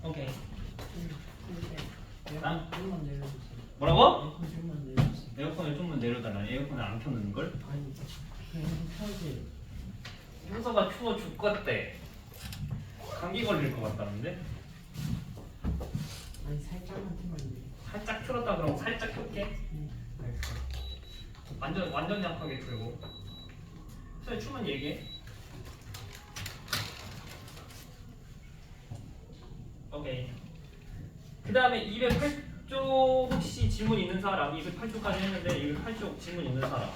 오케이. 에어컨 좀만 내려주세요. 뭐라고? 에어컨 좀만 내려주세요. 에어컨을 좀만 내려달라. 에어컨을 안 켜놓는 걸? 아니 그냥 켜세요. 효서가 추워 죽겠대. 감기 걸릴 것 같다는데? 아니 살짝만 틀면 돼. 살짝 틀었다 그러면 살짝 켤게. 알겠어. 완전 약하게 틀고. 선생님 추면 얘기해. 오케이. 그 다음에 208쪽 혹시 질문 있는 사람? 208쪽까지 했는데 208쪽 질문 있는 사람?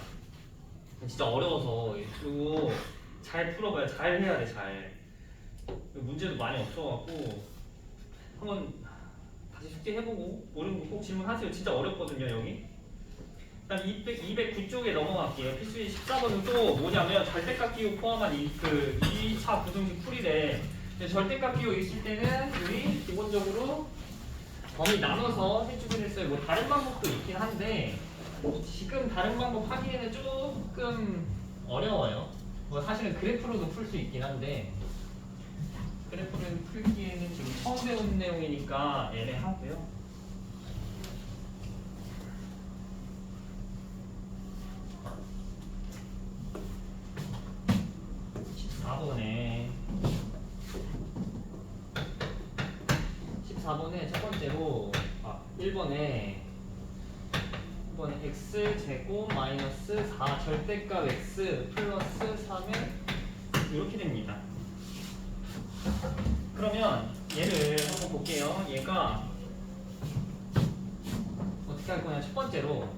진짜 어려워서 그리고 잘 풀어봐야 잘 해야 돼 잘. 문제도 많이 없어갖고 한번 다시 숙제 해보고 모르는 거 꼭 질문하세요. 진짜 어렵거든요 여기. 그다음 209쪽에 넘어갈게요. 필수의 14번은 또 뭐냐면 절대값 기호 포함한 그 2차 부등식 풀이래. 절대값 기호 있을 때는 우리 기본적으로 범위 나눠서 해주긴 했어요. 뭐 다른 방법도 있긴 한데 지금 다른 방법 하기에는 조금 어려워요. 뭐 사실은 그래프로도 풀 수 있긴 한데 그래프를 풀기에는 지금 처음 배운 내용이니까 애매하고요. 14번에 첫 번째로 1번에 x제곱 마이너스 4 절대값 x 플러스 3에 이렇게 됩니다. 그러면 얘를 한번 볼게요. 얘가 어떻게 할 거냐. 첫 번째로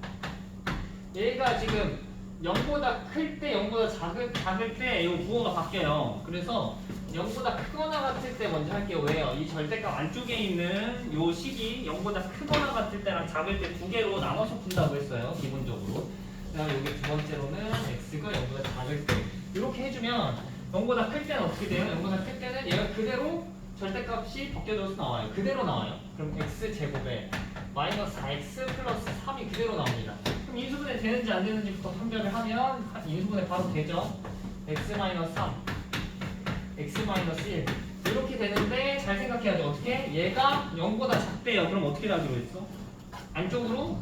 얘가 지금 0보다 클 때 0보다 작을 때 이 부호가 바뀌어요. 그래서 0보다 크거나 같을 때 먼저 할게요. 왜요? 이 절대값 안쪽에 있는 요 식이 0보다 크거나 같을 때랑 작을 때 두 개로 나눠서 푼다고 했어요. 기본적으로. 그다음에 여기 두 번째로는 x가 0보다 작을 때 이렇게 해주면 0보다 클 때는 어떻게 돼요? 0보다 클 때는 얘가 그대로 절대값이 벗겨져서 나와요. 그대로 나와요. 그럼 x제곱에 마이너스 4x 플러스 3이 그대로 나옵니다. 그럼 인수분해 되는지 안 되는지부터 판별을 하면 인수분해 바로 되죠. x 마이너스 3 x 마이너스 1 이렇게 되는데 잘 생각해야죠. 어떻게? 얘가 0보다 작대요. 그럼 어떻게 하기로 했어? 안쪽으로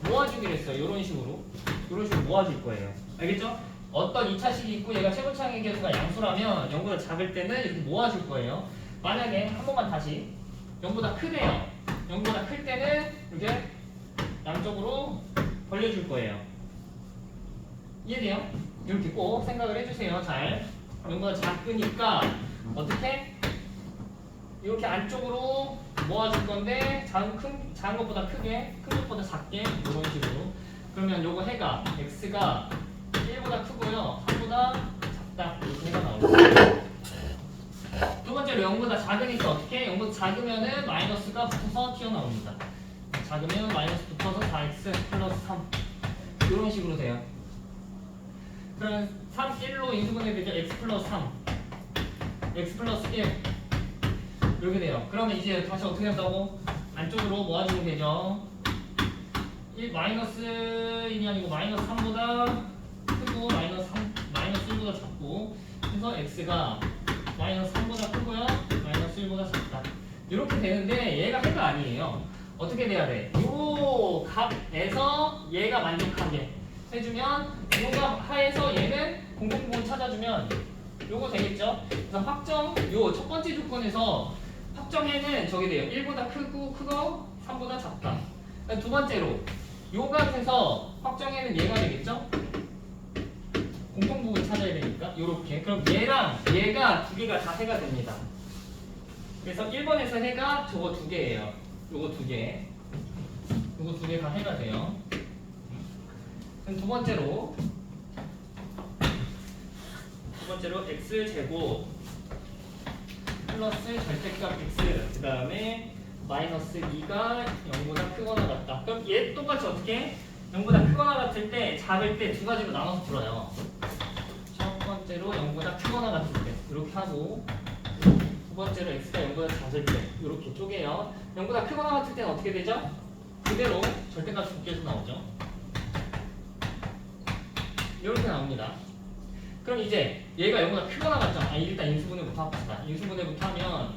모아주기로 했어요. 이런 식으로 모아줄 거예요. 알겠죠? 어떤 2차식이 있고 얘가 최고차항의 개수가 양수라면 0보다 작을 때는 이렇게 모아줄 거예요. 만약에 한 번만 다시 0보다 크대요. 0보다 클 때는 이렇게 양쪽으로 벌려줄 거예요. 이해돼요? 이렇게 꼭 생각을 해주세요. 잘. 0보다 작으니까 어떻게? 이렇게 안쪽으로 모아줄 건데 작은 것보다 크게, 큰 것보다 작게 이런 식으로. 그러면 요거 해가 x가 1보다 크고요, 3보다 작다 이렇게 해가 나옵니다. 두 번째로 0보다 작으니까 어떻게? 0보다 작으면은 마이너스가 붙어서 튀어나옵니다. 작으면 마이너스 붙어서 4x 플러스 3 이런 식으로 돼요. 그러면 3, 1로 인수분해 되죠. x 플러스 3 x 플러스 1 이렇게 돼요. 그러면 이제 다시 어떻게 한다고? 안쪽으로 모아주면 되죠. 1 마이너스 1이 아니고 마이너스 3보다 크고 마이너스 1보다 작고 그래서 x가 마이너스 3보다 크고요 마이너스 1보다 작다 이렇게 되는데 얘가 해가 아니에요. 어떻게 돼야 돼? 요 값에서 얘가 만족하게 해주면 요가 하에서 얘는 공통부분 찾아주면 요거 되겠죠? 그래서 요 첫 번째 조건에서 확정해는 저게 돼요. 1보다 크고 3보다 작다. 두 번째로 요 값에서 확정해는 얘가 되겠죠? 공통부분 찾아야 되니까 요렇게. 그럼 얘랑 얘가 두 개가 다 해가 됩니다. 그래서 1번에서 해가 저거 두 개예요. 요거 두 개. 요거 두 개 다 해가 돼요. 그럼 두 번째로 x제곱 플러스 절대값 x 그 다음에 마이너스 2가 0보다 크거나 같다. 그럼 얘 똑같이 어떻게? 0보다 크거나 같을 때 작을 때 두 가지로 나눠서 풀어요. 첫 번째로 0보다 크거나 같을 때 이렇게 하고 두 번째로 x가 0보다 작을 때 이렇게 쪼개요. 0보다 크거나 같을 때는 어떻게 되죠? 그대로 절대값이 묶여서 나오죠. 이렇게 나옵니다. 그럼 이제 얘가 0보다 크거나 같죠? 일단 인수분해부터 합시다. 인수분해부터 하면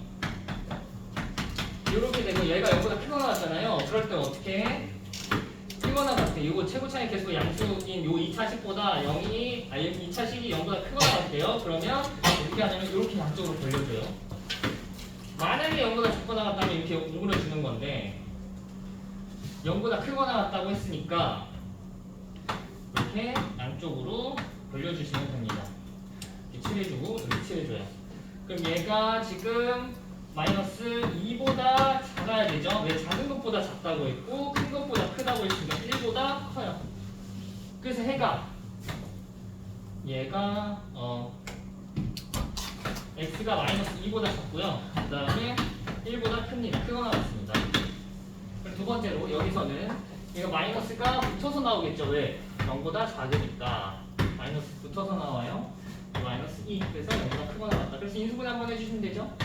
이렇게 되고 얘가 0보다 크거나 같잖아요. 그럴 때 어떻게 해? 크거나 같아. 이거 최고차의 개수 양수인 요 2차 식보다 2차 식이 0보다 크거나 같아요. 그러면 어떻게 하냐면 이렇게 양쪽으로 벌려줘요. 만약에 0보다 작거나 같다면 이렇게 오므려 주는 건데 0보다 크거나 같다고 했으니까 이렇게 양쪽으로 벌려주시면 됩니다. 이렇게 칠해주고 이렇게 칠해줘요. 그럼 얘가 지금 마이너스 2보다 작아야 되죠? 왜 작은 것보다 작다고 했고 큰 것보다 크다고 했으니까 1보다 커요. 그래서 얘가 x가 마이너스 2보다 작고요. 그 다음에 1보다 큽니다. 크거나 같습니다. 그럼 두 번째로 여기서는 얘가 마이너스가 붙어서 나오겠죠? 왜? 0보다 작으니까 마이너스 붙어서 나와요. 마이너스 2 그래서 0보다 크거나 같다. 그래서 인수분해 한번 해주시면 되죠?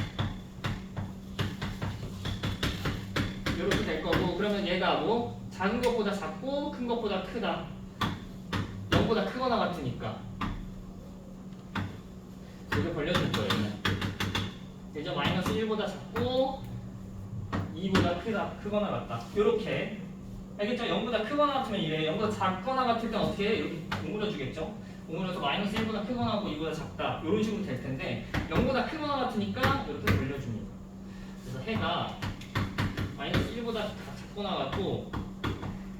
이렇게 될 거고 그러면 얘가 뭐 작은 것보다 작고 큰 것보다 크다 0보다 크거나 같으니까 이렇게 벌려줄 거예요. 그죠? 마이너스 1보다 작고 2보다 크거나 같다 이렇게 알겠죠? 0보다 크거나 같으면 이래 0보다 작거나 같을 땐 어떻게 해? 이렇게 오므려 주겠죠? 오므려서 마이너스 1보다 크거나 하고 2보다 작다 이런 식으로 될 텐데 0보다 크거나 같으니까 이렇게 벌려줍니다. 그래서 해가 마이너스 1보다 작거나 같고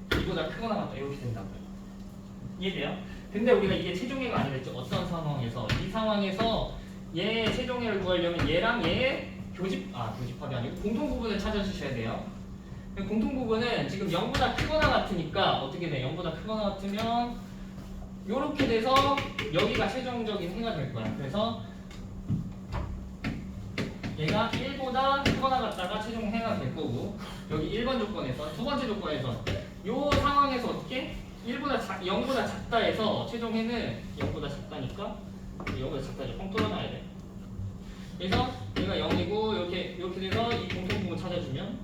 2보다 크거나 같다 이렇게 된다고요. 이해돼요? 근데 우리가 이게 최종해가 아니랬죠. 어떤 상황에서 이 상황에서 얘 최종해를 구하려면 얘랑 얘의 교집합이 아니고 공통 부분을 찾아주셔야 돼요. 공통 부분은 지금 0보다 크거나 같으니까 어떻게 돼? 0보다 크거나 같으면 이렇게 돼서 여기가 최종적인 해가 될 거야. 그래서 얘가 1보다 크거나 같다가 최종 해가 될 거고 여기 1번 조건에서 두 번째 조건에서 이 상황에서 어떻게 0보다 작다 해서 최종 해는 0보다 작다니까 0보다 작다죠. 뻥 뚫어놔야 돼. 그래서 얘가 0이고 이렇게 돼서 이 공통 부분 찾아주면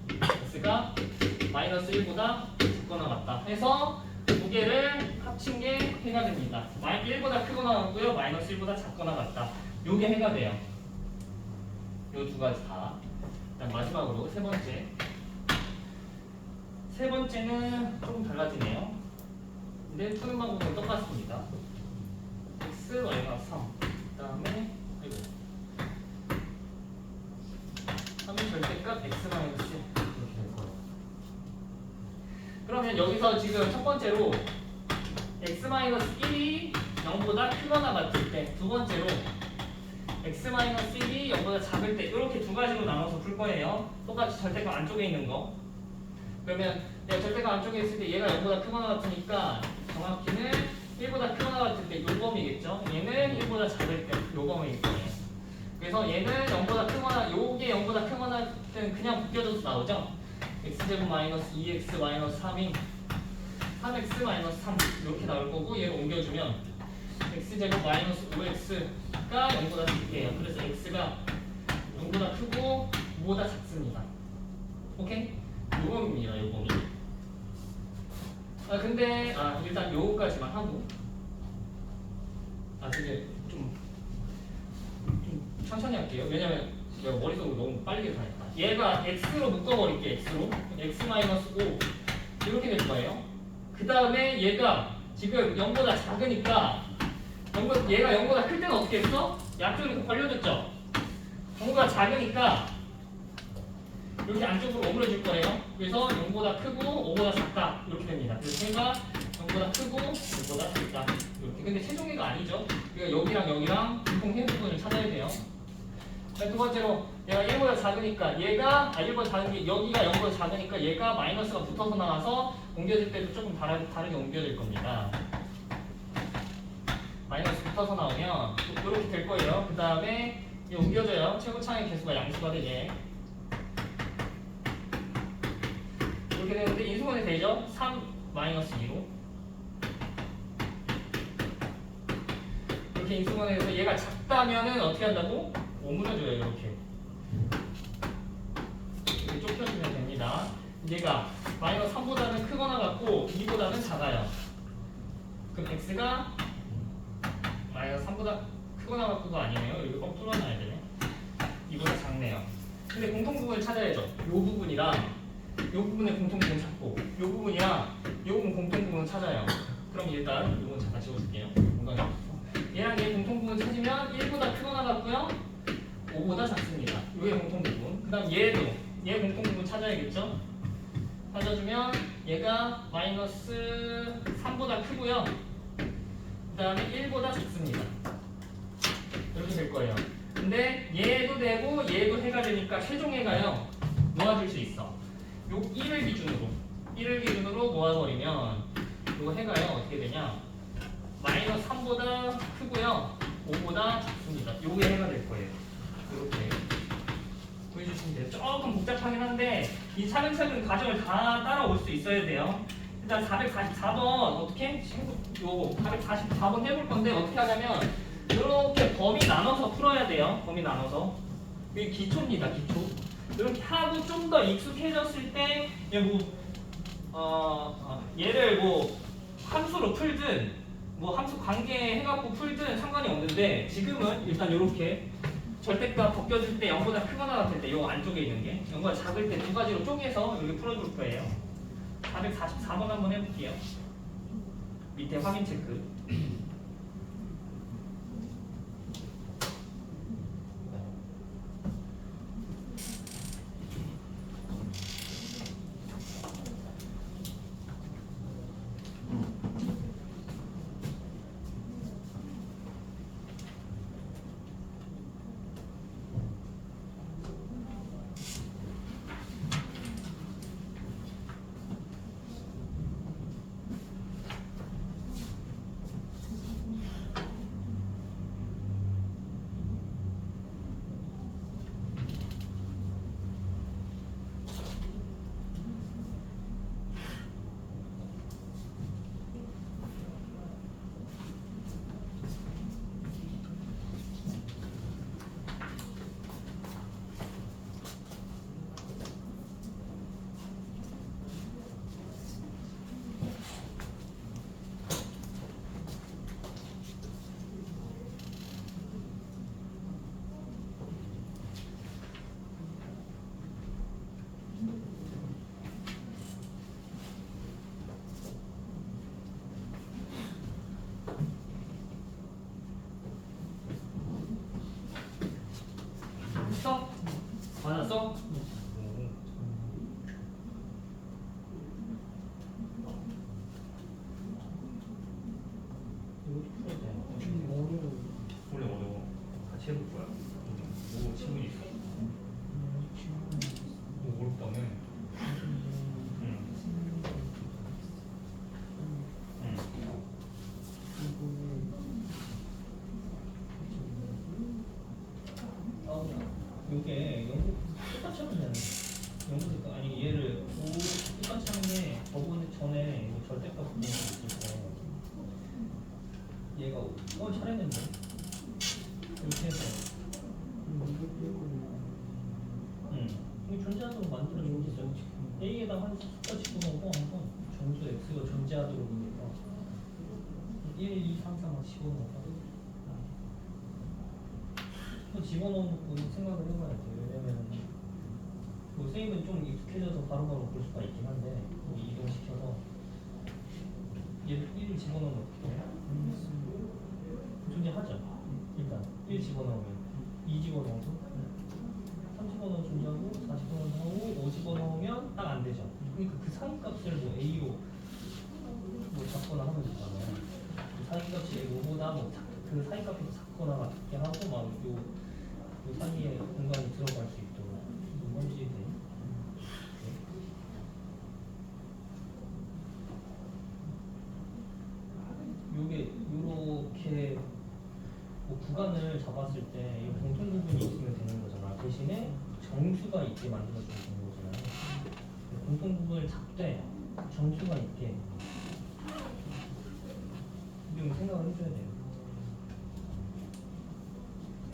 x가 마이너스 1보다 작거나 같다 해서 두 개를 합친 게 해가 됩니다. 1보다 크거나 같고요. 마이너스 1보다 작거나 같다. 요게 해가 돼요. 요 두 가지 다. 일단 마지막으로 세 번째. 세 번째는 조금 달라지네요. 근데 푸는 방법은 똑같습니다. x, y가 3. 그 다음에, 3의 절대값 x-1 이렇게 될 거예요. 그러면 여기서 지금 첫 번째로 x-1이 0보다 크거나 같을 때, 두 번째로 x-1이 0보다 작을 때 이렇게 두 가지로 나눠서 풀 거예요. 똑같이 절대값 안쪽에 있는 거. 그러면 내가 절대값 안쪽에 있을 때 얘가 0보다 크거나 같으니까 정확히는 1보다 크거나 같을 때 요 범위겠죠. 얘는 1보다 작을 때 요 범위일 거예요. 그래서 얘는 0보다 크거나 요게 0보다 크거나 때는 그냥 묶여져서 나오죠. x제곱 마이너스 2x 마이너스 3이 3x 마이너스 3 이렇게 나올 거고 얘를 옮겨주면 x제곱 마이너스 5x가 0보다 작게요. 그래서 x가 0보다 크고 5보다 작습니다. 오케이? 요 범위입니다. 요 범위. 근데 일단 요거까지만 하고 그게 좀 천천히 할게요. 왜냐면 내가 머릿속으로 너무 빨리 계산했다. 얘가 x로 묶어버릴게. x로 x-5 이렇게 될 거예요. 그 다음에 얘가 지금 0보다 작으니까 얘가 0보다 클 때는 어떻게 했어? 양쪽으로 이렇게 벌려줬죠? 0보다 작으니까 이렇게 안쪽으로 오므려줄 거예요. 그래서 0보다 크고 5보다 작다 이렇게 됩니다. 그래서 얘가 0보다 크고 5보다 작다 이렇게. 근데 최종해가 아니죠. 그러니까 여기랑 여기랑 공통 해부 부분을 찾아야 돼요. 두 번째로 얘가 1보다 작으니까 얘가 1보다 작은 게 여기가 0보다 작으니까 얘가 마이너스가 붙어서 나와서 옮겨질 때도 조금 다르게 옮겨질 겁니다. 마이너스 붙어서 나오면 이렇게 될 거예요. 그 다음에 옮겨져요. 최고차의 개수가 양수가 되게 이렇게 되는데 인수분해 되죠? 3 마이너스 2로 이렇게 인수분해해서 얘가 작다면은 어떻게 한다고? 오므려줘요. 이렇게 좁혀주면 됩니다. 얘가 마이너스 3보다는 크거나 같고 2보다는 작아요. 그럼 x가 마이너스 3보다 크거나 같고가 아니네요. 이거 꼭 뚫어놔야 되네. 2보다 작네요. 근데 공통부분을 찾아야죠. 요 부분이랑 요 부분의 공통부분 찾고 요 부분이랑 요 부분 공통부분 찾아요. 그럼 일단 요건 잠깐 지워줄게요. 공간이 없어서. 얘랑 얘 공통부분 찾으면 1보다 크거나 같고요. 5보다 작습니다. 요게 공통부분. 그 다음 얘 공통부분 찾아야겠죠. 찾아주면 얘가 마이너스 3보다 크고요. 그 다음에 1보다 작습니다. 이렇게 될 거예요. 근데 얘도 되고 얘도 해가 되니까 최종 해가요 모아줄 수 있어. 요 1을 기준으로 모아버리면 요 해가요 어떻게 되냐 마이너스 3보다 크고요 5보다 작습니다. 요게 해가 될 거예요. 이렇게 보여주시면 돼요. 조금 복잡하긴 한데 이 차근차근 과정을 다 따라올 수 있어야 돼요. 일단 444번 어떻게? 요 444번 해볼 건데 어떻게 하냐면 이렇게 범위 나눠서 풀어야 돼요. 범위 나눠서. 이게 기초입니다. 기초. 이렇게 하고 좀 더 익숙해졌을 때 얘를 뭐 함수로 풀든 뭐 함수 관계 해갖고 풀든 상관이 없는데 지금은 일단 이렇게 절대값 벗겨질 때 0보다 크거나 같을 때 요 안쪽에 있는 게 0보다 작을 때 두 가지로 쪼개서 이렇게 풀어줄 거예요. 444번 한번 해볼게요. 밑에 확인 체크. 써? 맞았어? 이거 풀어야 돼. 좀 어려워. 원래 어려워. 같이 해볼 거야. 뭐 질문 있어? 뭐 어렵다며? 요게 연구 똑같이 하면 되는 연구 아니 얘를 똑같이 하는 게 저번에 전에 이거 절대값 부분 있을 때 얘가 잘했는데 이렇게 해서 이게 존재하도록 만들어주고 있어요. A에다 한 숫자 집어넣고 한번 정수 X가 존재하도록 하니까 1, 2, 3, 4 막 집어넣어. 집어넣고 생각을 해봐야 돼. 왜냐면 선생님은 좀 익숙해져서 바로바로 볼 수가 있긴 한데 이동시켜서 얘를 1을 집어넣으면 어떻게 해? 존재하죠. 일단 1 집어넣으면 2 집어넣어도 3 집어넣으면 존재하고 4 집어넣으면 5 집어넣으면 딱 안 되죠. 그러니까 그 사이값을 뭐 A로 뭐 잡거나 하면 되잖아요. 그 사이값이 5보다 뭐 그 사이값이 작거나 같게 하고 막 요 사이에 공간이 들어갈 수 있도록 뭔지 돼. 요게 요렇게 뭐 구간을 잡았을 때 이 공통 부분이 있으면 되는 거잖아. 대신에 정수가 있게 만들어주면 되는 거잖아요. 공통 부분을 잡되 정수가 있게 좀 생각을 해줘야 돼요.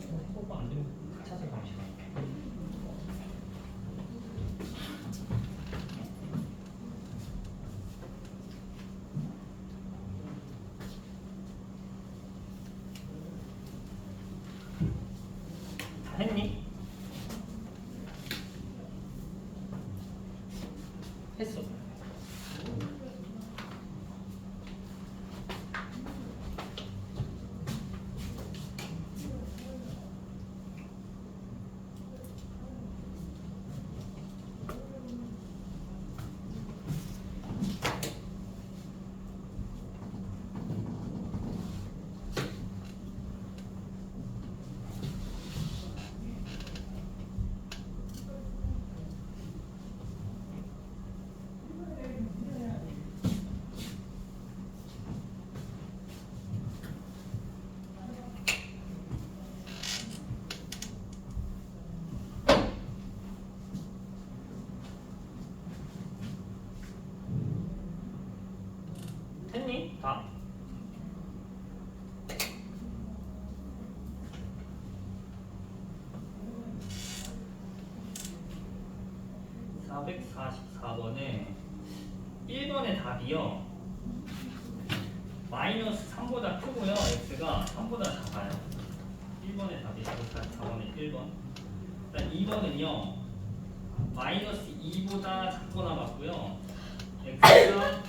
해보고 안 되면 찾아 갑시다. 다 했니? 했어. 했니? 다? (444번에) 1번의 답이요 마이너스 3보다 크고요 x가 3보다 작아요. 1번의 답이 444번에 1번. 일단 2번은요 마이너스 2보다 작거나 같고요 x가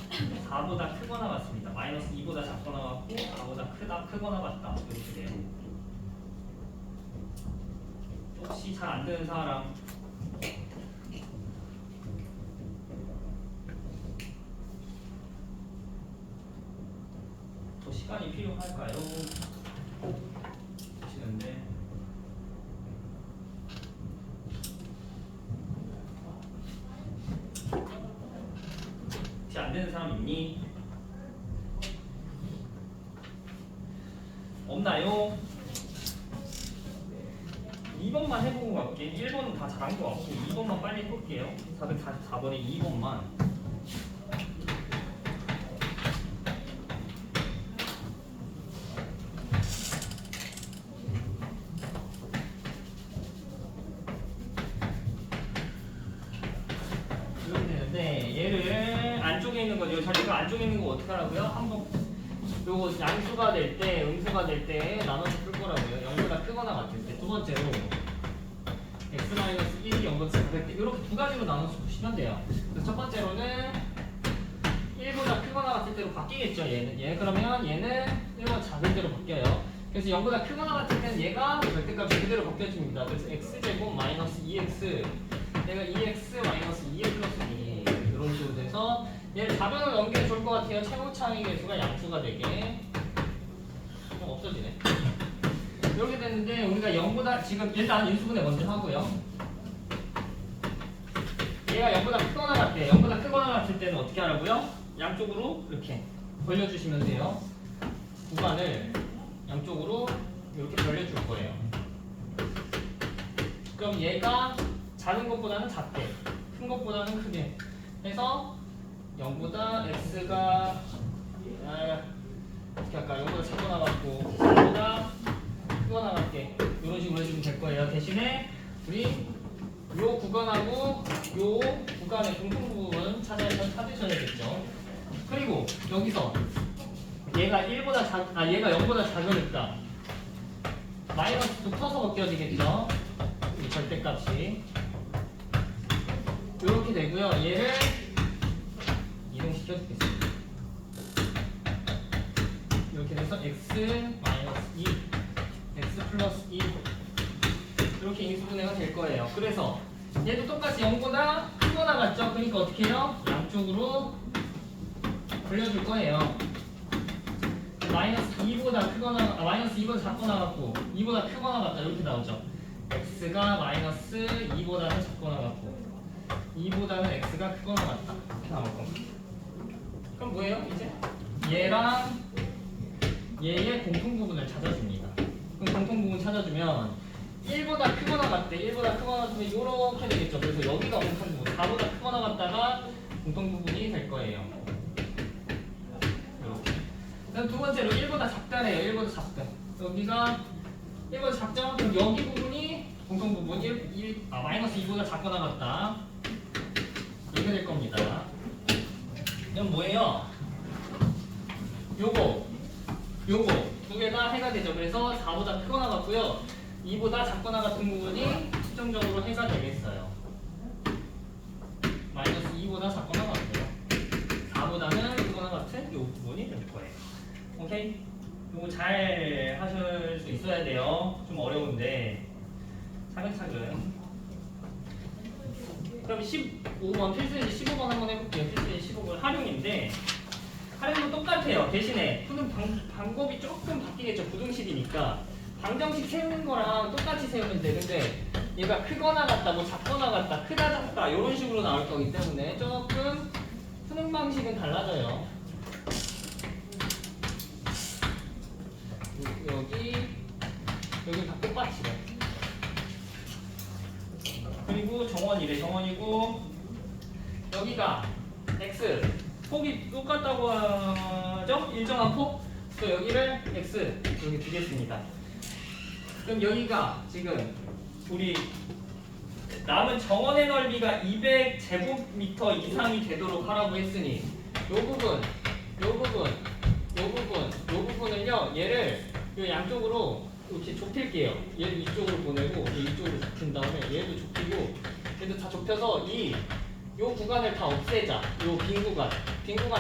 4보다 크거나 같습니다. 마이너스 2보다 작거나 같고 4보다 크거나 같다. 이렇게 돼요. 혹시 잘 안 되는 사람? 더 시간이 필요할까요? 보시는데 혹시 안 되는 사람 있니? 없나요? 2번만 해보고 갈게. 1번은 다 잘한 것 같고 2번만 빨리 해볼게요. 444번에 2번만. 이렇게 되는데 얘를 안쪽에 있는 거죠. 자리가 안쪽에 있는 거 어떻게 하라고요? 한번 요거 양수가 될 때, 음수가 될 때 나눠서 풀 거라고요. 0보다 크거나 같을 때. 두 번째로 x-1이 0보다 작을 때 이렇게 두 가지로 나눠서 보시면 돼요. 그래서 첫 번째로는 1보다 크거나 같을 때로 바뀌겠죠. 얘는 그러면 얘는 1보다 작은 대로 바뀌어요. 그래서 0보다 크거나 같을 때는 얘가 절대값이 그대로 바뀌어집니다. 그래서 x제곱 마이너스 2x 얘가 2x 마이너스 2의 플러스 2 이런 식으로 돼서 얘를 자변으로 넘기면 좋을 것 같아요. 최고차의 개수가 양수가 되게 없어지네. 이렇게 됐는데 우리가 0보다 지금 일단 인수분해 먼저 하고요. 얘가 0보다 크거나 같대. 0보다 크거나 같을 때는 어떻게 하라고요? 양쪽으로 이렇게 벌려주시면 돼요. 구간을 양쪽으로 이렇게 벌려줄 거예요. 그럼 얘가 작은 것보다는 작게, 큰 것보다는 크게 해서 0보다 x가 어떻게 할까? 0보다 작거나 같고 4보다 크거나 같게 이런 식으로 해주면 될 거예요. 대신에 우리 요 구간하고 요 구간의 공통 부분 찾으셔야겠죠. 그리고 여기서 얘가 0보다 작으니까 마이너스 붙어서 벗겨지겠죠. 이 절대값이 이렇게 되고요. 얘를 이동시켜주겠습니다. 이렇게 돼서 x 마이너스 2, x 플러스 2 이렇게 인수분해가 될 거예요. 그래서 얘도 똑같이 0보다 크거나 같죠? 그러니까 어떻게 해요? 양쪽으로 돌려줄 거예요. 마이너스 2보다 크거나, 마이너스 2보다 작거나 같고 2보다 크거나 같다 이렇게 나오죠. x가 마이너스 2보다는 작거나 같고 2보다는 x가 크거나 같다 이렇게 나올 겁니다. 그럼 뭐예요? 이제 얘랑 얘의 공통 부분을 찾아줍니다. 그럼 공통 부분 찾아주면 1보다 크거나 같대. 1보다 크거나 같으면 이렇게 되겠죠. 그래서 여기가 공통 부분 4보다 크거나 같다가 공통 부분이 될 거예요. 이렇게. 그다음 두 번째로 1보다 작다래요. 1보다 작다. 여기가 1보다 작죠? 그럼 여기 부분이 공통 부분 마이너스 2보다 작거나 같다. 이렇게 될 겁니다. 그럼 뭐예요? 요거 두 개가 해가 되죠. 그래서 4보다 크거나 같고요. 2보다 작거나 같은 부분이 특정적으로 해가 되겠어요. 마이너스 2보다 작거나 오케이? 이거 잘 하실 수 있어야 돼요. 좀 어려운데 차근차근. 그럼 15번 필수인지 15번 한번 해볼게요. 필수인지 15번 활용인데 활용도 똑같아요. 대신에 푸는 방법이 조금 바뀌겠죠. 부등식이니까 방정식 세우는 거랑 똑같이 세우면 되는데 얘가 크거나 같다, 뭐 작거나 같다, 크다 작다 이런 식으로 나올 거기 때문에 조금 푸는 방식은 달라져요. 여기 다 똑같이래. 그리고 정원이래. 정원이고 여기가 x 폭이 똑같다고 하죠? 일정한 폭. 또 여기를 x 여기 두겠습니다. 그럼 여기가 지금 우리 남은 정원의 넓이가 200제곱미터 이상이 되도록 하라고 했으니 요 부분을요 얘를 요 양쪽으로 이렇게 좁힐게요. 얘를 이쪽으로 보내고 이쪽으로 좁힌 다음에 얘도 좁히고 얘도 다 좁혀서 요 구간을 다 없애자. 요 빈 구간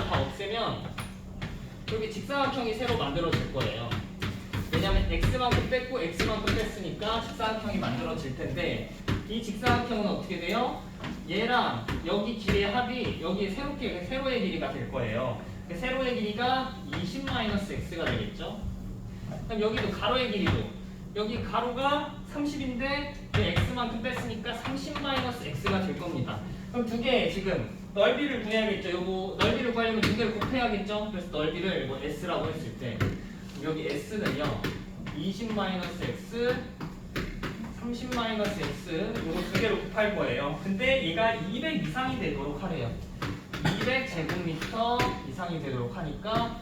다 없애면 여기 직사각형이 새로 만들어질 거예요. 왜냐면 x만큼 뺐고 x만큼 뺐으니까 직사각형이 만들어질 텐데 이 직사각형은 어떻게 돼요? 얘랑 여기 길이의 합이 여기 세로의 길이가 될 거예요. 그 세로의 길이가 20-x가 되겠죠? 그럼 여기도 가로의 길이도 여기 가로가 30인데 x만큼 뺐으니까 30-x가 될 겁니다. 그럼 두 개 지금 넓이를 구해야겠죠. 요거 넓이를 구하려면 두 개를 곱해야겠죠. 그래서 넓이를 뭐 s라고 했을 때 여기 s는요 20-x 30-x 요거 두 개로 곱할 거예요. 근데 얘가 200 이상이 되도록 하래요. 200제곱미터 이상이 되도록 하니까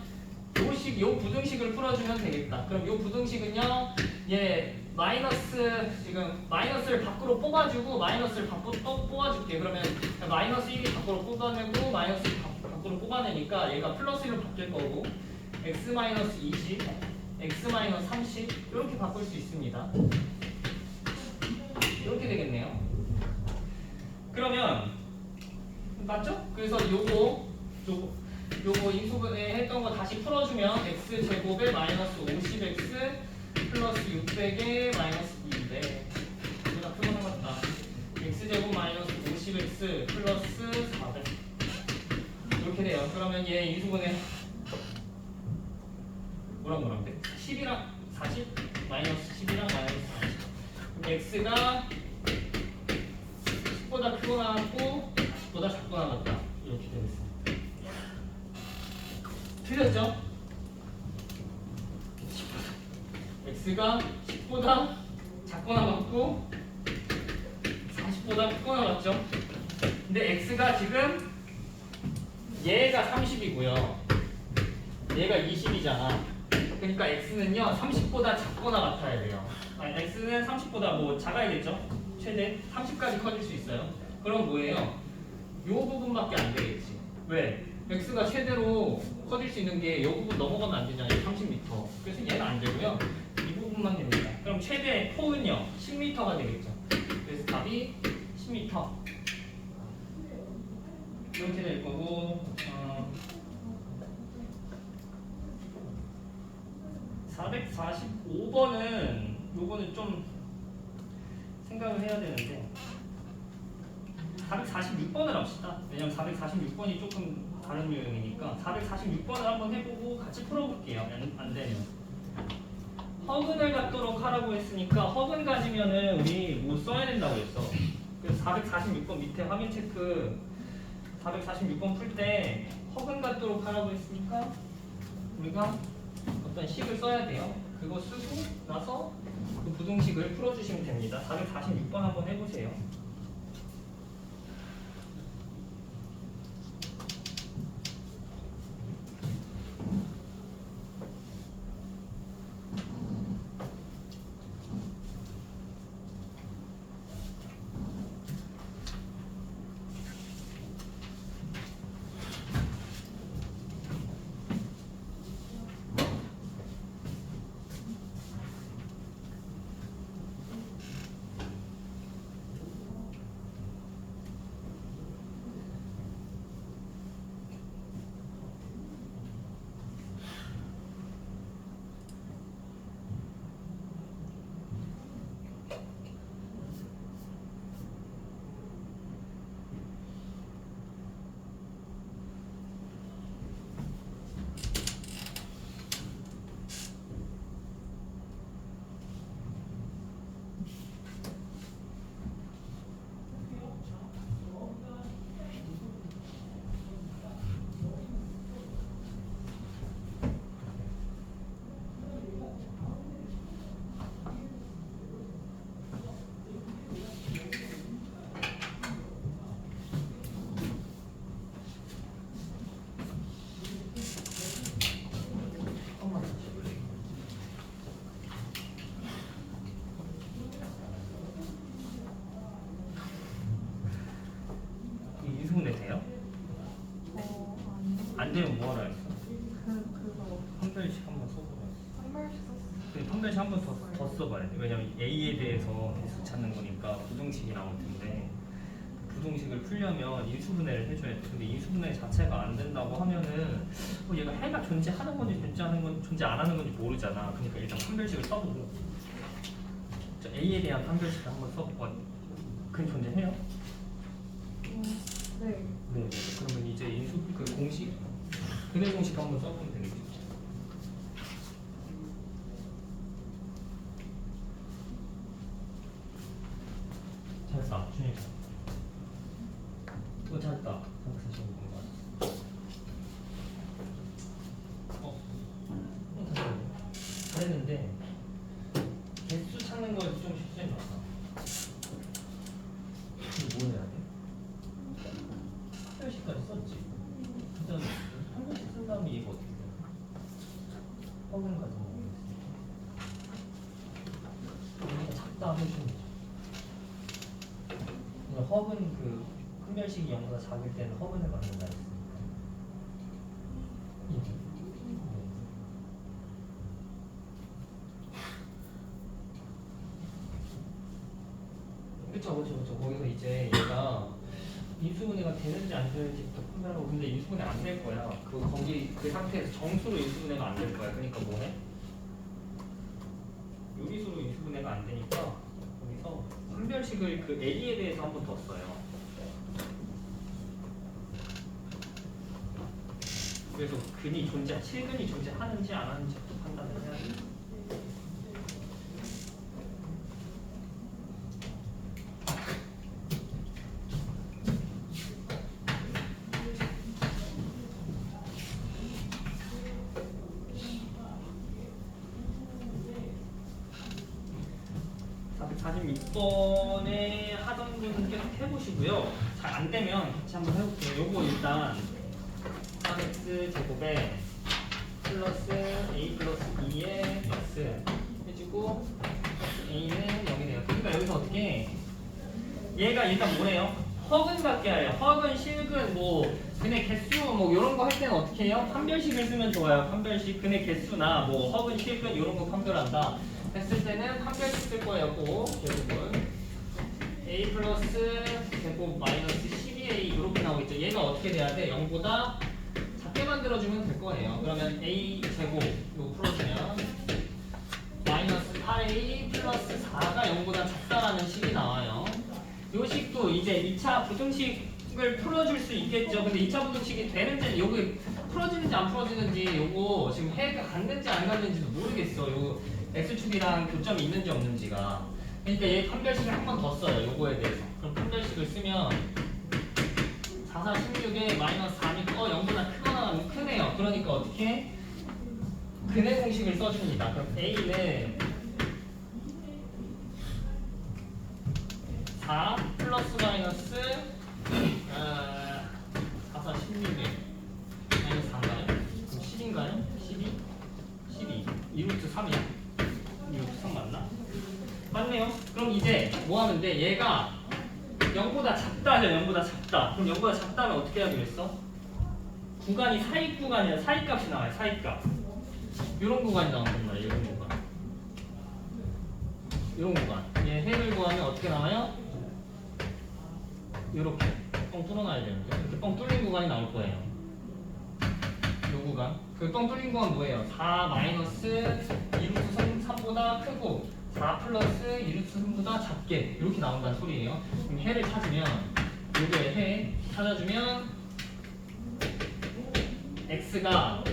요 부등식을 풀어주면 되겠다. 그럼 요 부등식은요, 얘 마이너스를 밖으로 뽑아주고 마이너스를 밖으로 또 뽑아줄게. 그러면 마이너스 1이 밖으로 뽑아내고 마이너스 1이 밖으로 뽑아내니까 얘가 플러스 1로 바뀔 거고 x-20, x-30 이렇게 바꿀 수 있습니다. 이렇게 되겠네요. 그러면 맞죠? 그래서 요거 인수분해 했던 거 다시 풀어주면 x제곱에 마이너스 50x 플러스 600에 마이너스 2인데 우리가 그거 생각났다. x제곱 마이너스 50x 플러스 400 이렇게 돼요. 그러면 얘 인수분해 뭐랑 돼? 10이랑 40? 마이너스 10이랑 마이너스 40 그럼 x가 10보다 크고 나왔고 10보다 작고 나왔다 이렇게 되겠습니다. 틀렸죠? x가 10보다 작고 나왔고 40보다 크고 나왔죠? 근데 x가 지금 얘가 30이고요. 얘가 20이잖아. 그러니까 x는요 30보다 작거나 같아야 돼요. 아니, x는 30보다 뭐 작아야겠죠? 최대 30까지 커질 수 있어요. 그럼 뭐예요? 요 부분밖에 안 되겠지. 왜? x가 최대로 커질 수 있는 게 이 부분 넘어가면 안 되잖아요. 30m. 그래서 얘는 안 되고요. 이 부분만 됩니다. 그럼 최대 폭은요 10m가 되겠죠. 그래서 답이 10m. 이렇게 될 거고 445번은 요거는 좀 생각을 해야 되는데 446번을 합시다. 왜냐면 446번이 조금 다른 유형이니까 446번을 한번 해보고 같이 풀어볼게요. 안 되면 허근을 갖도록 하라고 했으니까 허근 가지면은 우리 뭐 써야 된다고 했어. 그래서 446번 밑에 화면 체크 446번 풀 때 허근 갖도록 하라고 했으니까 우리가 어떤 식을 써야 돼요. 그거 쓰고 나서 그 부등식을 풀어주시면 됩니다. 446번 한번 해보세요. 되면 뭐 하라 했어? 그거 판별식 한번 써보라 했어. 한 발씩 썼어. 근데 판별식 한번 더 써봐야 돼. 왜냐면 A에 대해서 개수 찾는 거니까 부등식이 나올 텐데 부등식을 풀려면 인수분해를 해줘야 돼. 근데 인수분해 자체가 안 된다고 하면은 얘가 해가 존재하는 건지 존재 안 하는 건지 모르잖아. 그러니까 일단 판별식을 써보고 자, A에 대한 판별식을 한번 써보고 그게 존재해요? 네. 네. 그러면 이제 그 공식 근해 공식 한번 써보면 되겠죠. 잘했다, 준혁이. 잘했다. 345번. 잘했는데 개수 찾는 거에서 좀 쉽지 않았어. 이거 뭐 해야 돼? 한별식까지 썼지. 일단 한별식 쓴 다음에 이거 어떻게 돼? 허근 가지고 오겠습니다. 작다 해주면 되죠. 허근 그 한별식이 0보다 작을 때는 허근을 만든다 했으니까. 그쵸. 거기서 이제 얘가 인수분해가 되는지 안 되는지부터 판단하고, 근데 인수분해 안 될 거야. 거기 그 상태에서 정수로 인수분해가 안 될 거야. 그러니까 뭐해? 요리수로 인수분해가 안 되니까 거기서 판별식을 그 A에 대해서 한 번 더 써요. 그래서 실근이 존재하는지 안 하는지부터 판단을 해야 돼. 이번에 하던 분은 계속 해보시고요. 잘 안 되면 같이 한번 해볼게요. 요거 일단 3x 제곱에 플러스 a 플러스 2의 x 해주고 a는 0이네요. 그러니까 여기서 어떻게 얘가 일단 뭐래요? 허근 갖게 해요. 허근, 실근, 뭐 근의 개수 뭐 이런 거 할 때는 어떻게 해요? 판별식을 쓰면 좋아요. 판별식 근의 개수나 뭐 허근, 실근 이런 거 판별한다 했을 때는 판별식 쓸 거예요. 꼭 제곱은 a 플러스 제곱 마이너스 12a 이렇게 나오겠죠. 얘가 어떻게 돼야 돼? 0보다 작게 만들어주면 될 거예요. 그러면 a 제곱 이거 풀어주면 마이너스 8a 플러스 4가 0보다 작다라는 식이 나와요. 요 식도 이제 2차 부등식을 풀어줄 수 있겠죠. 근데 2차 부등식이 되는지 요게 풀어지는지 안 풀어지는지 요거 지금 해가 갔는지 안 갔는지도 모르겠어. 요 x축이랑 교점이 있는지 없는지가. 그러니까 얘 판별식을 한 번 더 써요. 요거에 대해서. 그럼 판별식을 쓰면 4, 4, 16에 마이너스 4니 0보다 크거나 크네요. 그러니까 어떻게? 근해 공식을 써줍니다. 그럼 a는 4 플러스 마이너스 4, 4, 16에 마이너스 4인가요? 그럼 10인가요? 12? 2루트 3이야. 2루트 3 맞나? 맞네요. 그럼 이제 뭐 하면 돼? 얘가 0보다 작다죠. 0보다 작다. 그럼 0보다 작다면 어떻게 해야 되겠어? 구간이 사익 구간이야. 사익값이 나와요. 사익값. 이런 구간이 나온단 말이에요. 이런 구간. 이런 구간. 얘 해를 구하면 어떻게 나와요? 이렇게 뻥 뚫어놔야 되는데 이렇게 뻥 뚫린 구간이 나올 거예요. 이 구간. 그 뻥 뚫린 구간 뭐예요? 4 마이너스 2루트 3보다 크고 4 플러스 2루트 3보다 작게 이렇게 나온다는 소리예요. 그럼 해를 찾으면 요게 해 찾아주면 x가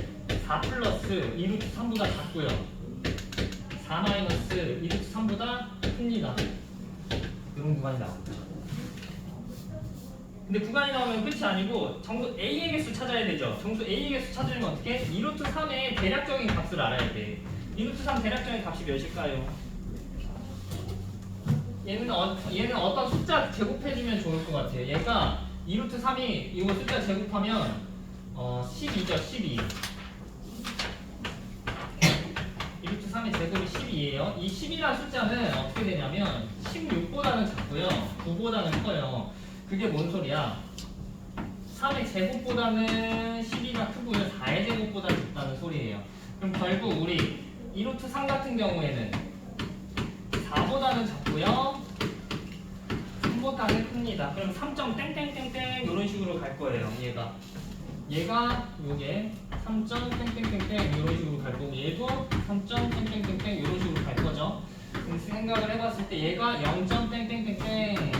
4 플러스 2루트 3보다 작고요. 4 마이너스 2루트 3보다 큽니다. 이런 구간이 나옵니다. 근데 구간이 나오면 끝이 아니고 정수 A의 개수 찾아야 되죠. 정수 A의 개수 찾으려면 어떻게? 2루트 3의 대략적인 값을 알아야 돼. 2루트 3 대략적인 값이 몇일까요? 얘는 어떤 숫자 제곱해주면 좋을 것 같아요. 얘가 2루트 3이 이거 숫자 제곱하면 12죠. 12. 2루트 3의 제곱이 12예요. 이 10이라는 숫자는 어떻게 되냐면 16보다는 작고요. 9보다는 커요. 그게 뭔 소리야? 3의 제곱보다는 12가 크고요. 4의 제곱보다 작다는 소리예요. 그럼 결국 우리 2루트 3 같은 경우에는 4보다는 작고요. 3보다는 큽니다. 그럼 3점 땡땡땡땡 이런 식으로 갈 거예요. 얘가 요게 3점 땡땡땡땡 이런 식으로 갈 거고 얘도 3점 땡땡땡땡 이런 식으로 갈 거죠. 그럼 생각을 해봤을 때 얘가 0점 땡땡땡땡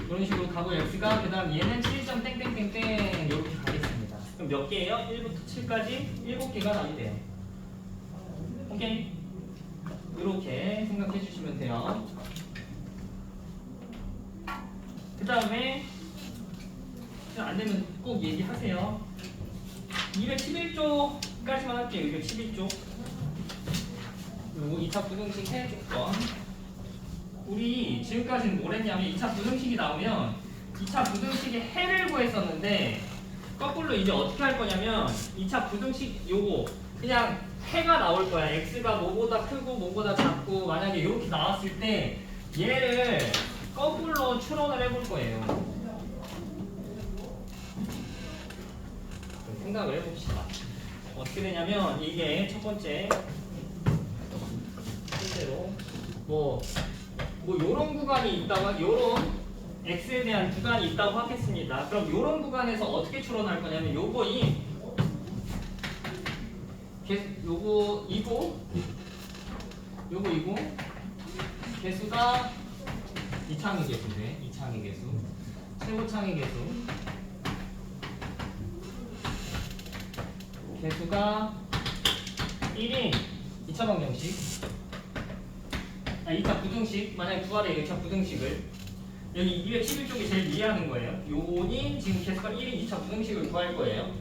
이런 식으로 가고 x가 그 다음 얘는 7점 땡땡땡땡 이렇게 가겠습니다. 그럼 몇 개예요? 1부터 7까지 7개가 답이 돼요. 오케이? 이렇게 생각해 주시면 돼요. 그 다음에 안 되면 꼭 얘기하세요. 211쪽까지만 할게요. 211쪽. 요거 2차 부등식 해 조건. 우리 지금까지는 뭘 했냐면 2차 부등식이 나오면 2차 부등식의 해를 구했었는데 거꾸로 이제 어떻게 할 거냐면 2차 부등식 요거 그냥 해가 나올 거야. x가 뭐보다 크고 뭐보다 작고 만약에 이렇게 나왔을 때 얘를 거꾸로 추론을 해볼 거예요. 생각을 해봅시다. 어떻게 되냐면 이게 첫 번째 실제로 뭐 요런 구간이 있다고 요런 x에 대한 구간이 있다고 하겠습니다. 그럼 요런 구간에서 어떻게 추론할 거냐면 요거 이고 개수가 이창의 개수인데 이창의 개수 최고창의 개수가 1인 2차 방정식 2차 부등식 만약에 구하래 2차 부등식을 여기 211쪽이 제일 이해하는 거예요. 요인 지금 개수가 1인 2차 부등식을 구할 거예요.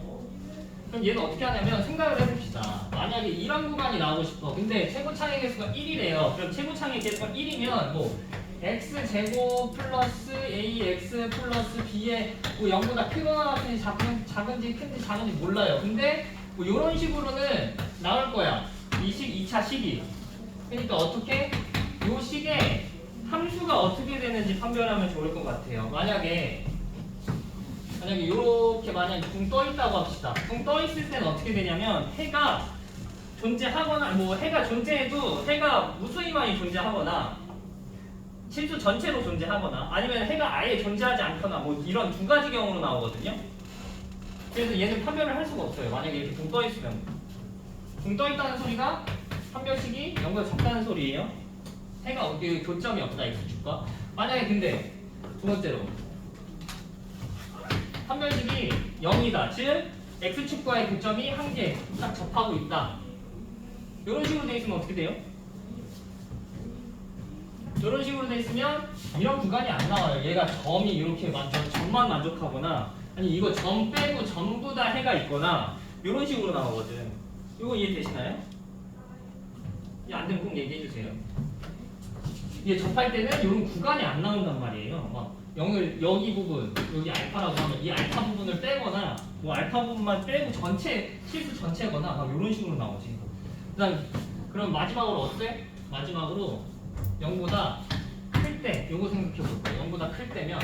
그럼 얘는 어떻게 하냐면 생각을 해봅시다. 만약에 이런 구간이 나오고 싶어. 근데 최고창의 개수가 1이래요. 그럼 최고창의 개수가 1이면 뭐 x제곱 플러스 ax 플러스 b의 뭐 0보다 크거나 같은지 작은지 큰지 작은지 몰라요. 근데 뭐 이런 식으로는 나올 거야. 이 2차 식이. 그러니까 어떻게? 요 식에 함수가 어떻게 되는지 판별하면 좋을 것 같아요. 만약에 이렇게 만약에 붕 떠 있다고 합시다. 붕 떠 있을 때는 어떻게 되냐면 해가 존재하거나 뭐 해가 존재해도 해가 무수히만이 존재하거나 실수 전체로 존재하거나 아니면 해가 아예 존재하지 않거나 뭐 이런 두 가지 경우로 나오거든요. 그래서 얘는 판별을 할 수가 없어요. 만약에 이렇게 붕 떠 있으면 붕 떠 있다는 소리가 판별식이 0보다 작다는 소리예요. 해가 어디 교점이 없다 x축과. 만약에 근데 두 번째로 판별식이 0이다. 즉 x축과의 교점이 한 개 딱 접하고 있다. 이런 식으로 돼 있으면 어떻게 돼요? 이런 식으로 돼 있으면 이런 구간이 안 나와요. 얘가 점이 이렇게 점만 만족하거나 아니 이거 점 빼고 전부 다 해가 있거나 이런 식으로 나오거든. 이거 이해되시나요? 이게 안 되면 꼭 얘기해 주세요. 이게 접할 때는 이런 구간이 안 나온단 말이에요. 막 0을 여기 부분, 여기 알파라고 하면 이 알파 부분을 빼거나 뭐 알파 부분만 빼고 전체 실수 전체거나 막 이런 식으로 나오지. 그럼 마지막으로 어때? 마지막으로 0보다 클 때, 요거 생각해 볼 거예요. 0보다 클 때면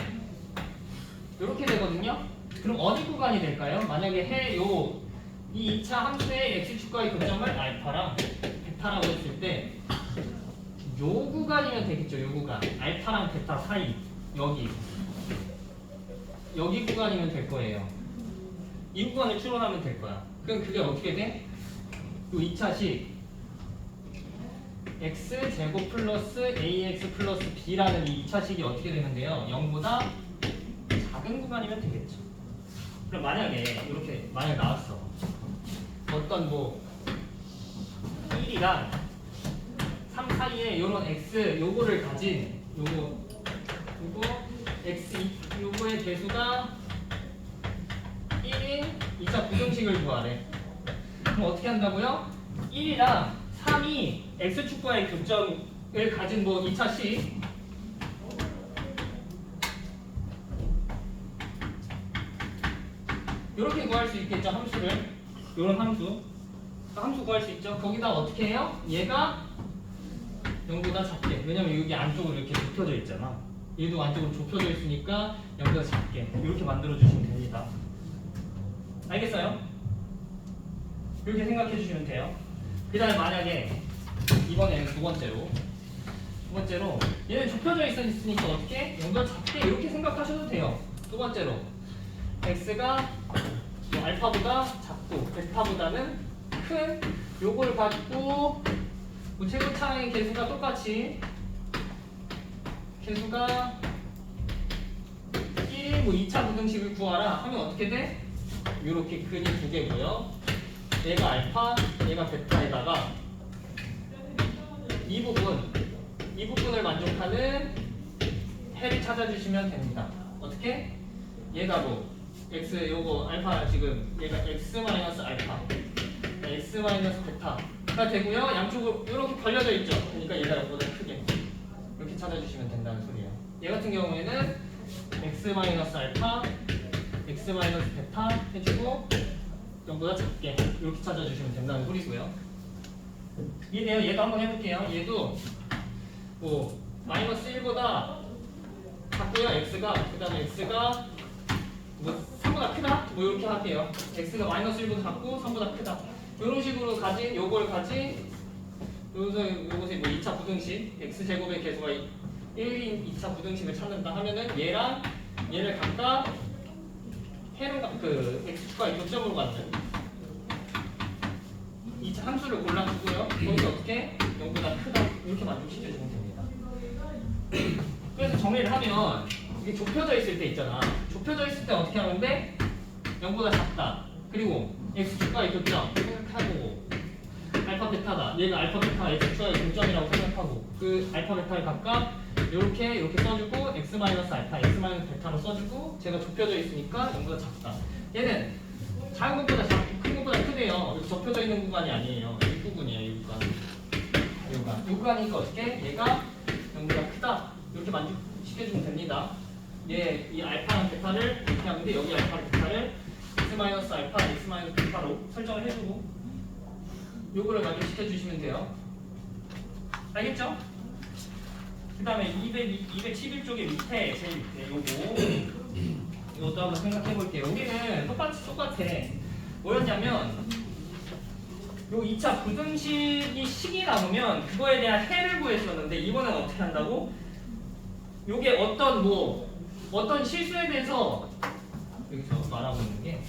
이렇게 되거든요. 그럼 어디 구간이 될까요? 만약에 이 2차 함수의 x축과의 교점을 알파랑 베타라고 했을 때 요 구간이면 되겠죠. 요 구간. 알파랑 베타 사이. 여기 구간이면 될 거예요. 이 구간을 추론하면 될 거야. 그럼 그게 어떻게 돼? 요 2차식 x제곱 플러스 ax 플러스 b라는 이 2차식이 어떻게 되는데요? 0보다 작은 구간이면 되겠죠. 그럼 만약에 이렇게 나왔어. 어떤 뭐 1이랑 3 사이에 요런 x 요거를 가진 요거 x 요거의 개수가 1인 2차 부등식을 구하래. 그럼 어떻게 한다고요? 1이랑 3이 x축과의 교점을 가진 뭐 2차식 이렇게 구할 수 있겠죠. 함수를 요런 함수 구할 수 있죠. 거기다 어떻게 해요? 얘가 0보다 작게. 왜냐면 여기 안쪽으로 이렇게 눕혀져 있잖아. 얘도 안쪽으로 좁혀져 있으니까 0보다 작게 이렇게 만들어 주시면 됩니다. 알겠어요? 이렇게 생각해 주시면 돼요. 그 다음에 만약에 이번에는 두 번째로 얘는 좁혀져 있으니까 어떻게? 0보다 작게 이렇게 생각하셔도 돼요. 두 번째로 x가 뭐 알파보다 작고 베타보다는 큰 요걸 갖고 뭐 최고차의 개수가 똑같이 개수가 1, 뭐 2차 부등식을 구하라 하면 어떻게 돼? 요렇게 근이 두 개고요. 얘가 알파, 얘가 베타에다가 이 부분을 만족하는 해를 찾아주시면 됩니다. 어떻게? 얘가 뭐 x 요거 알파 지금 얘가 x 마이너스 알파, x 마이너스 베타가 되고요. 양쪽으로 이렇게 걸려져 있죠. 그러니까 얘가 이거보다 크게 이렇게 찾아주시면 된다는 소리예요. 얘 같은 경우에는 x 마이너스 알파, x 마이너스 베타 해주고 0보다 작게 이렇게 찾아주시면 된다는 소리고요. 이해돼요? 얘도 한번 해볼게요. 얘도 뭐 마이너스 1보다 작고요. x가 그 다음에 x가 뭐 3보다 크다? 뭐 이렇게 할게요. x가 마이너스 1보다 작고 3보다 크다. 이런 식으로 가진 요걸 가진 요것의 뭐 2차 부등식 x제곱의 개수가 1인 2차 부등식을 찾는다 하면은 얘랑 얘를 각각 해로 그 x축과의 교점으로 갖는 2차 함수를 골라주고요. 거기서 어떻게 0보다 크다 이렇게 만족시켜주면 됩니다. 그래서 정리를 하면 이게 좁혀져 있을 때 있잖아. 좁혀져 있을 때 어떻게 하면 돼? 0보다 작다. 그리고 x축과의 교점 생각하고 알파 베타다. 얘가 알파 베타 x축과의 교점이라고 생각하고 그 알파 베타를 각각 이렇게 써주고 x 마이너스 알파, x 마이너스 베타로 써주고 제가 좁혀져 있으니까 0보다 작다. 얘는 작은 것보다 작고 큰 것보다 크대요. 여기 접혀져 있는 구간이 아니에요. 이 부분이에요. 이 구간. 이 구간이니까 어떻게? 얘가 0보다 크다. 이렇게 만족시켜주면 됩니다. 이 알파랑 베타를 이렇게 하는데 여기 알파랑 베타를 x 마이너스 알파, x 마이너스 베타로 설정을 해주고 요거를 만족시켜주시면 돼요. 알겠죠? 그 다음에 211쪽의 밑에 제일 밑에 이것도 한번 생각해 볼게요. 여기는 똑같아. 뭐였냐면 요 2차 부등식이 식이 나오면 그거에 대한 해를 구했었는데 이번엔 어떻게 한다고? 요게 어떤 실수에 대해서 여기서 말하고 있는 게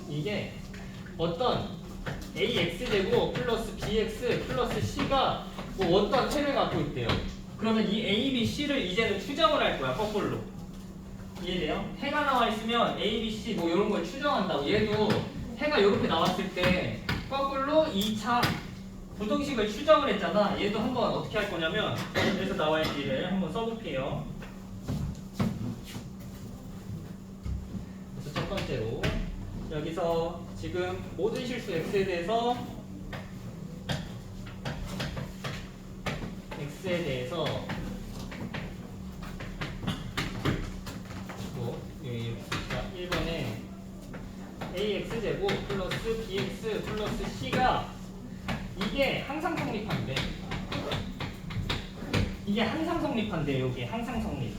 이게 어떤 ax제곱 플러스 bx 플러스 c가 뭐 어떤 해를 갖고 있대요. 그러면 이 a, b, c를 이제는 추정을 할 거야. 거꾸로. 이해돼요? 해가 나와 있으면 a, b, c 뭐 이런 걸 추정한다고. 얘도 해가 이렇게 나왔을 때 거꾸로 2차 부등식을 추정을 했잖아. 얘도 한번 어떻게 할 거냐면 여기서 나와 있기를 한번 써볼게요. 그래서 첫 번째로 여기서 지금 모든 실수 x에 대해서 뭐 1번에 ax제곱 플러스 bx 플러스 c가 이게 항상 성립한대. 이게 항상 성립한대. 여기 항상 성립.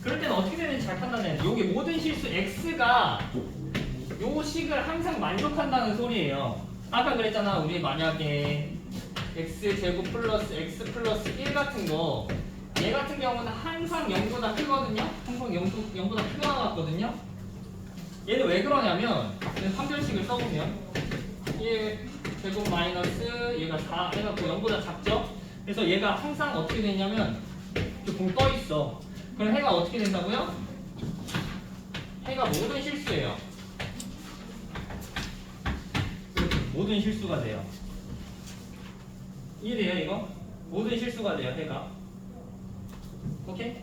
그럴 때는 어떻게 되는지 잘 판단해야 돼. 여기 모든 실수 x가 요 식을 항상 만족한다는 소리예요. 아까 그랬잖아. 우리 만약에 x제곱 플러스 x 플러스 1 같은 거 얘 같은 경우는 항상 0보다 크거든요. 항상 0보다 크게 나왔거든요. 얘는 왜 그러냐면 판별식을 써보면 1제곱 마이너스 얘가 4 해갖고 0보다 작죠? 그래서 얘가 항상 어떻게 되냐면 이렇게 붕 떠있어. 그럼 해가 어떻게 된다고요? 해가 모든 실수예요. 모든 실수가 돼요. 이해돼요 이거? 모든 실수가 돼요 해가. 오케이?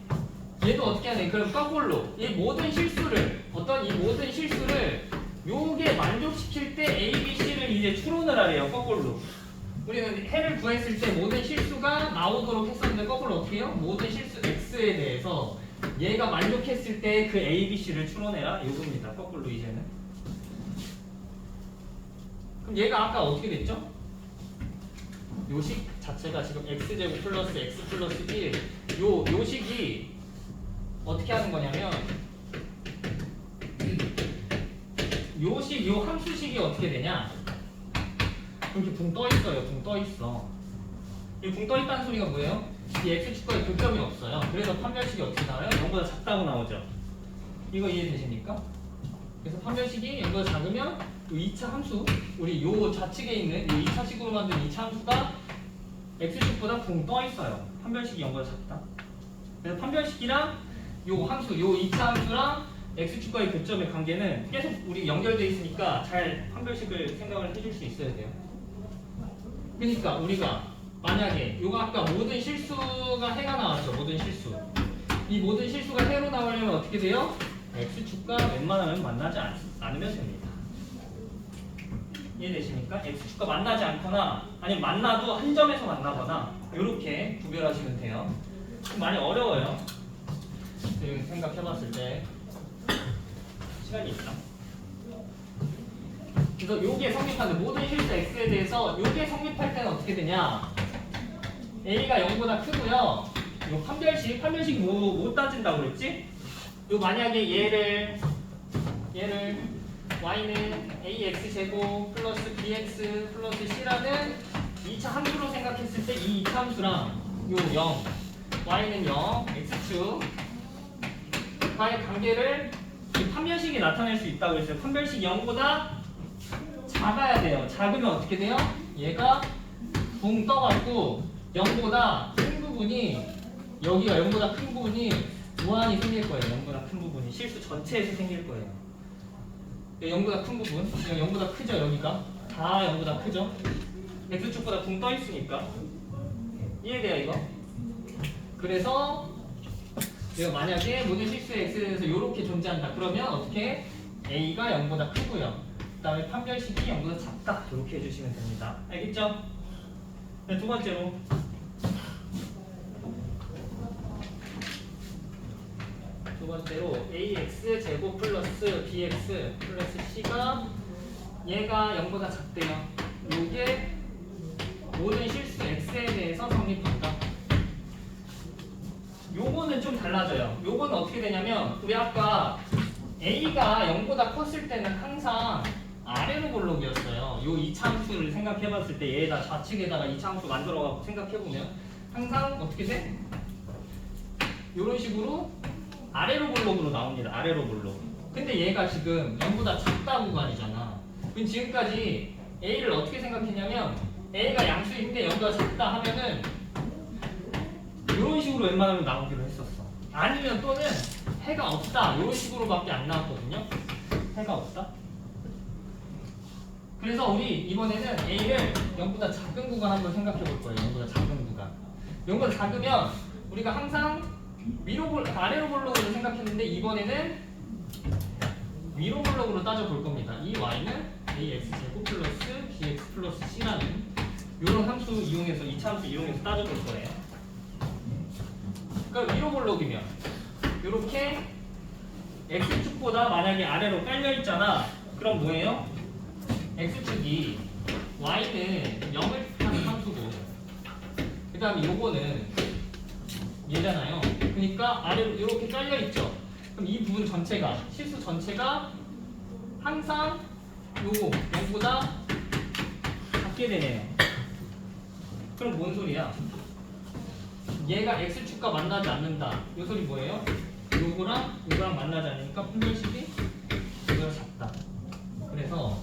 얘도 어떻게 하냐? 그럼 거꾸로 이 모든 실수를 요게 만족시킬 때 A, B, C를 이제 추론을 하래요. 거꾸로. 우리는 해를 구했을 때 모든 실수가 나오도록 했었는데 거꾸로 어떻게 해요? 모든 실수 X에 대해서 얘가 만족했을 때 그 A, B, C를 추론해라. 요겁니다. 거꾸로 이제는. 그럼 얘가 아까 어떻게 됐죠? 요식 자체가 지금 x제곱 플러스 x 플러스 1 요식이 어떻게 하는 거냐면 요 함수식이 어떻게 되냐 이렇게 붕 떠 있어요. 붕 떠 있어. 이 붕 떠 있다는 소리가 뭐예요? 이 x축과의 교점이 없어요. 그래서 판별식이 어떻게 나와요? 0보다 작다고 나오죠. 이거 이해되십니까? 그래서 판별식이 0보다 작으면 이 2차 함수 우리 요 좌측에 있는 이 2차식으로 만든 2차 함수가 x축보다 붕 떠 있어요. 판별식이 0보다 작다. 그래서 판별식이랑 요 함수, 요 2차 함수랑 x축과의 교점의 관계는 계속 우리 연결되어 있으니까 잘 판별식을 생각을 해줄 수 있어야 돼요. 그러니까 우리가 만약에 요거 아까 모든 실수가 해가 나왔죠. 모든 실수. 이 모든 실수가 해로 나오려면 어떻게 돼요? x축과 웬만하면 만나지 않으면 됩니다. 이해되십니까? x축과 만나지 않거나 아니면 만나도 한 점에서 만나거나 이렇게 구별하시면 돼요. 많이 어려워요. 지금 생각해봤을 때 시간이 있다. 그래서 요게 성립하는 모든 실수 x에 대해서 요게 성립할 때는 어떻게 되냐? a가 0보다 크고요. 요 판별식 뭐 따진다고 그랬지? 요 만약에 얘를 y는 ax 제곱 플러스 bx 플러스 c라는 2차 함수로 생각했을 때 이 2차 함수랑 요 0 y는 0 x축 과의 관계를 이 판별식이 나타낼 수 있다고 그랬어요. 판별식이 0보다 작아야 돼요. 작으면 어떻게 돼요? 얘가 붕 떠갖고 0보다 큰 부분이 여기가 0보다 큰 부분이 무한히 생길 거예요. 0보다 큰 부분이 실수 전체에서 생길 거예요. 0보다 큰 부분, 0보다 크죠. 여기가 다 0보다 크죠. x축보다 붕 떠 있으니까 이해돼요 이거? 그래서 내가 만약에 모든 실수의 x에 대해서 이렇게 존재한다. 그러면 어떻게? a가 0보다 크고요. 그 다음에 판별식이 0보다 작다. 이렇게 해주시면 됩니다. 알겠죠? 네, 두 번째로 ax 제곱 플러스 bx 플러스 c가 얘가 0보다 작대요. 이게 모든 실수 x에 대해서 성립한다. 요거는 좀 달라져요. 요거는 어떻게 되냐면 우리 아까 a가 0보다 컸을 때는 항상 아래로 볼록이었어요. 요 2차 함수를 생각해봤을 때 얘에다 좌측에다가 2차 함수 만들어갖고 생각해보면 항상 어떻게 돼? 요런 식으로 아래로 볼록으로 나옵니다. 아래로 볼록. 근데 얘가 지금 0보다 작다 구간이잖아. 그럼 지금까지 a를 어떻게 생각했냐면 a가 양수인데 0보다 작다 하면은 이런 식으로 웬만하면 나오기로 했었어. 아니면 또는 해가 없다 이런 식으로밖에 안 나왔거든요. 해가 없다. 그래서 우리 이번에는 a를 0보다 작은 구간 한번 생각해 볼 거예요. 0보다 작은 구간. 0보다 작으면 우리가 항상 아래로 볼록으로 생각했는데 이번에는 위로 볼록으로 따져볼 겁니다. 이 y는 ax 제곱 플러스 bx 플러스 c라는 이런 함수 이용해서 2차 함수 이용해서 따져볼 거예요. 그러니까 위로 볼록이면 이렇게 x축보다 만약에 아래로 깔려 있잖아. 그럼 뭐예요? x축이 y는 0을 뜻하는 함수고 그 다음에 요거는 얘잖아요. 그러니까 아래로 이렇게 깔려 있죠. 그럼 이 부분 전체가 실수 전체가 항상 요거 0보다 작게 되네요. 그럼 뭔 소리야? 얘가 x축과 만나지 않는다. 이 소리 뭐예요? 요거랑 만나지 않으니까 판별식이 이거보다 작다. 그래서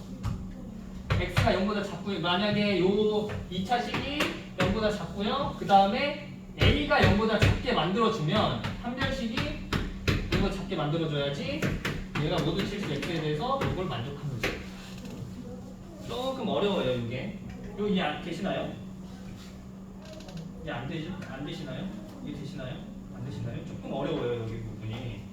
x가 0보다 작고요. 만약에 요 2차식이 0보다 작고요. 그 다음에 a가 0보다 작게 만들어주면 판별식이 0보다 작게 만들어줘야지 얘가 모든 실수 x에 대해서 이걸 만족하는 거죠. 조금 어려워요 이게. 요 이해 되시나요? 이해 안 되시나요? 이해 되시나요? 안 되시나요? 조금 어려워요 여기 부분이.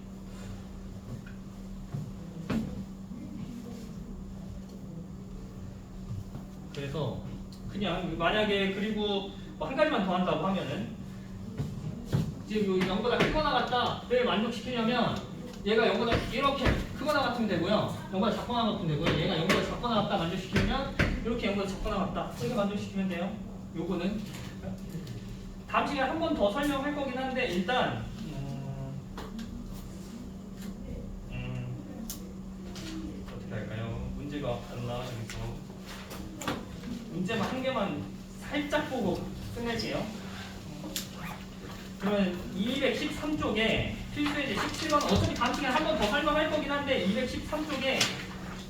그래서 그냥 만약에 그리고 뭐 한 가지만 더 한다고 하면은 지금 여기 0보다 크거나 같다를 만족시키려면 얘가 0보다 이렇게 크거나 같으면 되고요. 0보다 작거나 같으면 되고요. 얘가 0보다 작거나 같다 만족시키려면 이렇게 0보다 작거나 같다 이렇게 만족시키면 돼요. 요거는 다음 시간에 한 번 더 설명할 거긴 한데 일단 어떻게 할까요? 문제가 안 나와서 문제만 한 개만 살짝 보고 끝낼게요. 그러면 213쪽에 필수예제 17번 어차피 다음 시간에 한 번 더 설명할 거긴 한데 213쪽에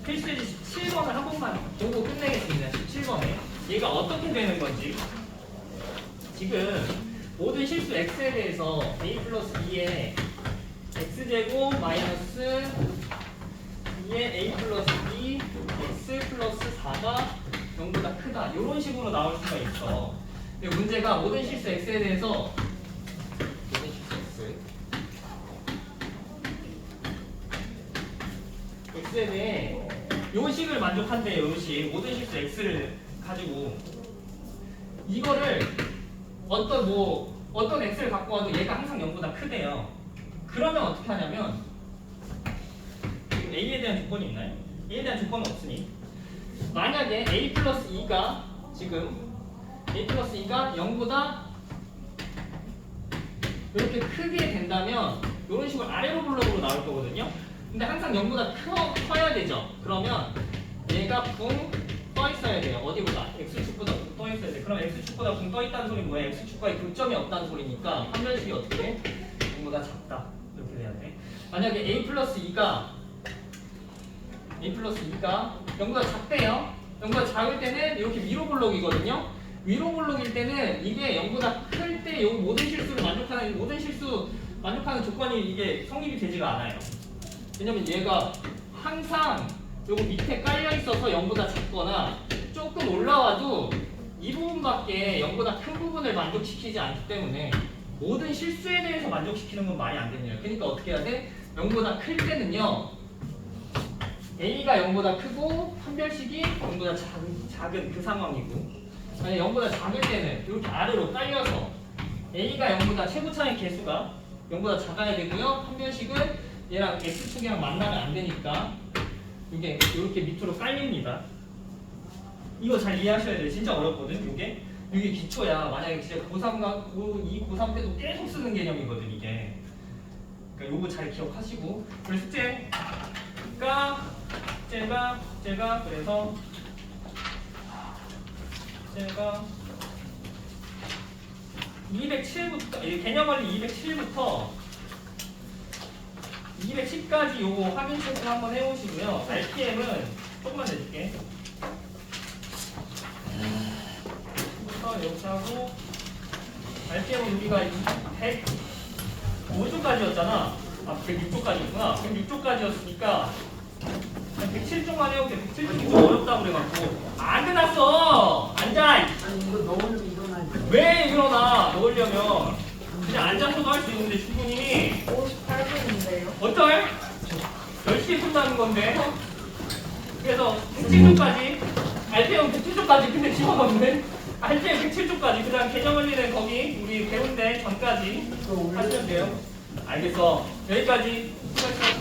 필수예제 17번을 한 번만 보고 끝내겠습니다. 17번에 얘가 어떻게 되는 건지 지금 모든 실수 x에 대해서 a 플러스 2에 x제곱 마이너스 2에 a 플러스 2 x 플러스 4가 0보다 크다 이런 식으로 나올 수가 있어. 근데 문제가 모든 실수 x에 대해서 모든 실수 x에 대해 요식을 만족한대요. 요식 모든 실수 x를 가지고 이거를 어떤 x를 갖고 와도 얘가 항상 0보다 크대요. 그러면 어떻게 하냐면 지금 a에 대한 조건이 있나요? a에 대한 조건은 없으니 만약에 a 플러스 2가 지금 a 플러스 2가 0보다 이렇게 크게 된다면 이런 식으로 아래로 블록으로 나올 거거든요. 근데 항상 0보다 커야 되죠. 그러면 얘가 붕 떠 있어야 돼요. 어디보다? x축보다 붕 떠 있어야 돼. 그럼 x축보다 붕 떠 있다는 소리는 뭐야? x축과의 교점이 없다는 소리니까 판별식이 어떻게 돼? 0보다 작다. 이렇게 돼야 돼. 만약에 a 플러스 2가 0보다 작대요. 0보다 작을 때는 이렇게 위로 블록이거든요. 위로 블록일 때는 이게 0보다 클 때 이 모든 실수를 만족하는 조건이 이게 성립이 되지가 않아요. 왜냐면 얘가 항상 요거 밑에 깔려 있어서 0보다 작거나 조금 올라와도 이 부분밖에 0보다 큰 부분을 만족시키지 않기 때문에 모든 실수에 대해서 만족시키는 건 말이 안 됩니다. 그러니까 어떻게 해야 돼? 0보다 클 때는요 A가 0보다 크고 판별식이 0보다 작은 그 상황이고 만약 0보다 작을 때는 이렇게 아래로 깔려서 A가 0보다 최고차의 개수가 0보다 작아야 되고요. 판별식은 얘랑 X축이랑 만나면 안 되니까 이게 이렇게 밑으로 깔립니다. 이거 잘 이해하셔야 돼요. 진짜 어렵거든. 이게 기초야. 만약에 진짜 고3과 고2, 고3 때도 계속 쓰는 개념이거든 이게. 그러니까 요거 잘 기억하시고 그리고 숙제가 그래서 제가 207부터 개념원리 207부터 210까지 요거 확인 체크 한번 해보시고요. RPM은 조금만 내줄게. 부터 이렇게 하고 RPM은 우리가 105조까지였잖아. 106조까지였구나. 106조까지였으니까 107조만 해볼게. 107조 좀 어렵다고 그래갖고 안 끝났어. 앉아. 아니 이거 넣으면 일어나지. 왜 일어나? 넣으려면 그냥 앉아서도 할 수 있는데 충분히 58분인데요. 어쩔? 열심히 푼다는 건데. 그래서 107조까지 RPM 107조까지 근데 집어넣는데 RPM 107조까지 그 다음 개념원리는 거기 우리 배운 데 전까지 하시면 돼요. 알겠어. 여기까지 수고했어.